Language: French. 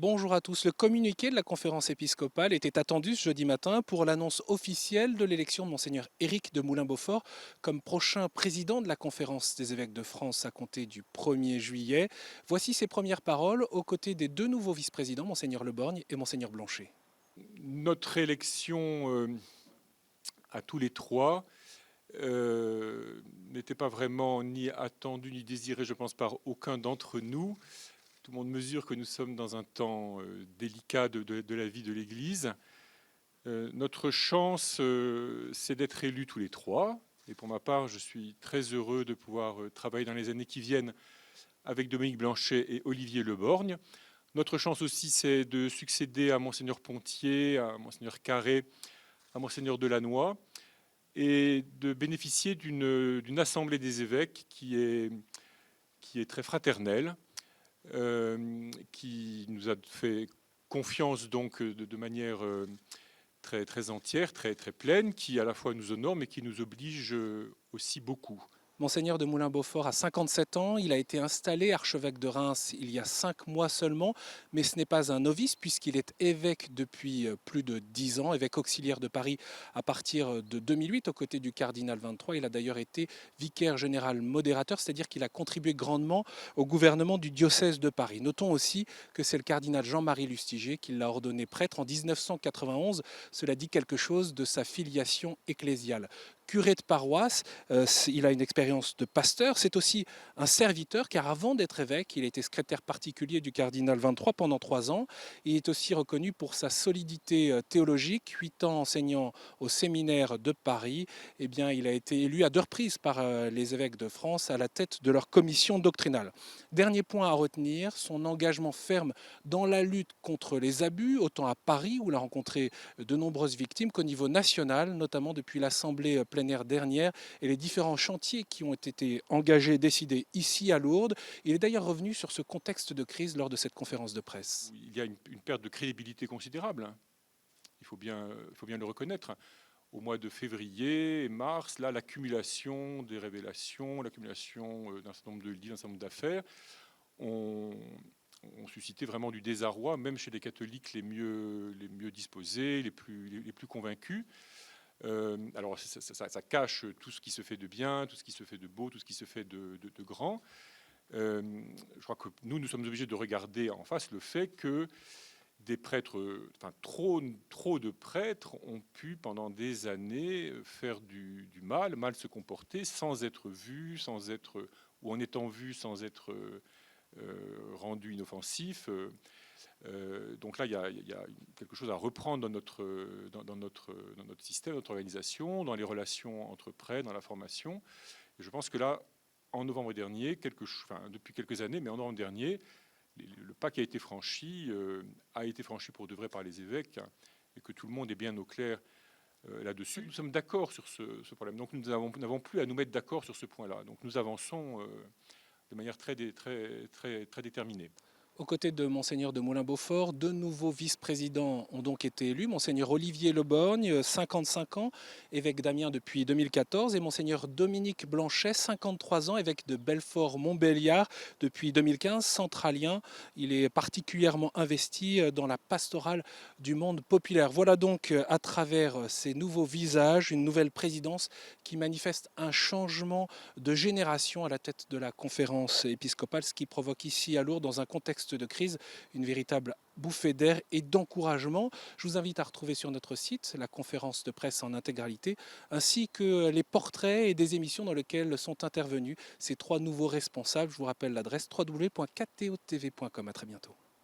Bonjour à tous. Le communiqué de la conférence épiscopale était attendu ce jeudi matin pour l'annonce officielle de l'élection de Monseigneur Éric de Moulin-Beaufort comme prochain président de la conférence des évêques de France à compter du 1er juillet. Voici ses premières paroles aux côtés des deux nouveaux vice-présidents, Monseigneur Le Borgne et Monseigneur Blanchet. Notre élection à tous les trois n'était pas vraiment ni attendue ni désirée, je pense, par aucun d'entre nous. Tout le monde mesure que nous sommes dans un temps délicat de la vie de l'Église. Notre chance, c'est d'être élus tous les trois. Et pour ma part, je suis très heureux de pouvoir travailler dans les années qui viennent avec Dominique Blanchet et Olivier Le Borgne. Notre chance aussi, c'est de succéder à Monseigneur Pontier, à Monseigneur Carré, à Monseigneur Delannoy, et de bénéficier d'une assemblée des évêques qui est très fraternelle, qui nous a fait confiance donc de manière très, très entière, très, très pleine, qui à la fois nous honore mais qui nous oblige aussi beaucoup. Monseigneur de Moulin-Beaufort a 57 ans, il a été installé archevêque de Reims il y a 5 mois seulement, mais ce n'est pas un novice puisqu'il est évêque depuis plus de 10 ans, évêque auxiliaire de Paris à partir de 2008 aux côtés du cardinal 23. Il a d'ailleurs été vicaire général modérateur, c'est-à-dire qu'il a contribué grandement au gouvernement du diocèse de Paris. Notons aussi que c'est le cardinal Jean-Marie Lustiger qui l'a ordonné prêtre en 1991. Cela dit quelque chose de sa filiation ecclésiale. Curé de paroisse, il a une expérience de pasteur, c'est aussi un serviteur car avant d'être évêque, il a été secrétaire particulier du cardinal 23 pendant 3 ans. Il est aussi reconnu pour sa solidité théologique, 8 ans enseignant au séminaire de Paris. Eh bien, il a été élu à 2 reprises par les évêques de France à la tête de leur commission doctrinale. Dernier point à retenir, son engagement ferme dans la lutte contre les abus, autant à Paris où il a rencontré de nombreuses victimes qu'au niveau national, notamment depuis l'Assemblée plein air dernière et les différents chantiers qui ont été engagés, décidés ici à Lourdes. Il est d'ailleurs revenu sur ce contexte de crise lors de cette conférence de presse. Il y a une perte de crédibilité considérable, hein. Il faut bien le reconnaître. Au mois de février et mars, là, l'accumulation des révélations, l'accumulation d'un certain nombre de livres, d'un certain nombre d'affaires, ont suscité vraiment du désarroi, même chez les catholiques les mieux disposés, les plus convaincus. Alors ça cache tout ce qui se fait de bien, tout ce qui se fait de beau, tout ce qui se fait de grand. Je crois que nous sommes obligés de regarder en face le fait que des prêtres, enfin trop de prêtres ont pu pendant des années faire du mal se comporter sans être vus, ou en étant vus sans être rendu inoffensif. Donc là, il y a quelque chose à reprendre dans notre système, notre organisation, dans les relations entre prêtres, dans la formation. Et je pense que là, en novembre dernier, depuis quelques années, mais en novembre dernier, le pas qui a été franchi pour de vrai par les évêques, hein, et que tout le monde est bien au clair là-dessus. Nous sommes d'accord sur ce problème. Donc nous n'avons plus à nous mettre d'accord sur ce point-là. Donc nous avançons de manière très déterminée. Aux côtés de Monseigneur de Moulin-Beaufort, 2 nouveaux vice-présidents ont donc été élus. Monseigneur Olivier Le Borgne, 55 ans, évêque d'Amiens depuis 2014, et Monseigneur Dominique Blanchet, 53 ans, évêque de Belfort-Montbéliard depuis 2015, centralien. Il est particulièrement investi dans la pastorale du monde populaire. Voilà donc à travers ces nouveaux visages, une nouvelle présidence qui manifeste un changement de génération à la tête de la conférence épiscopale, ce qui provoque ici à Lourdes, dans un contexte de crise, une véritable bouffée d'air et d'encouragement. Je vous invite à retrouver sur notre site la conférence de presse en intégralité, ainsi que les portraits et des émissions dans lesquelles sont intervenus ces 3 nouveaux responsables. Je vous rappelle l'adresse www.4totv.com. À très bientôt.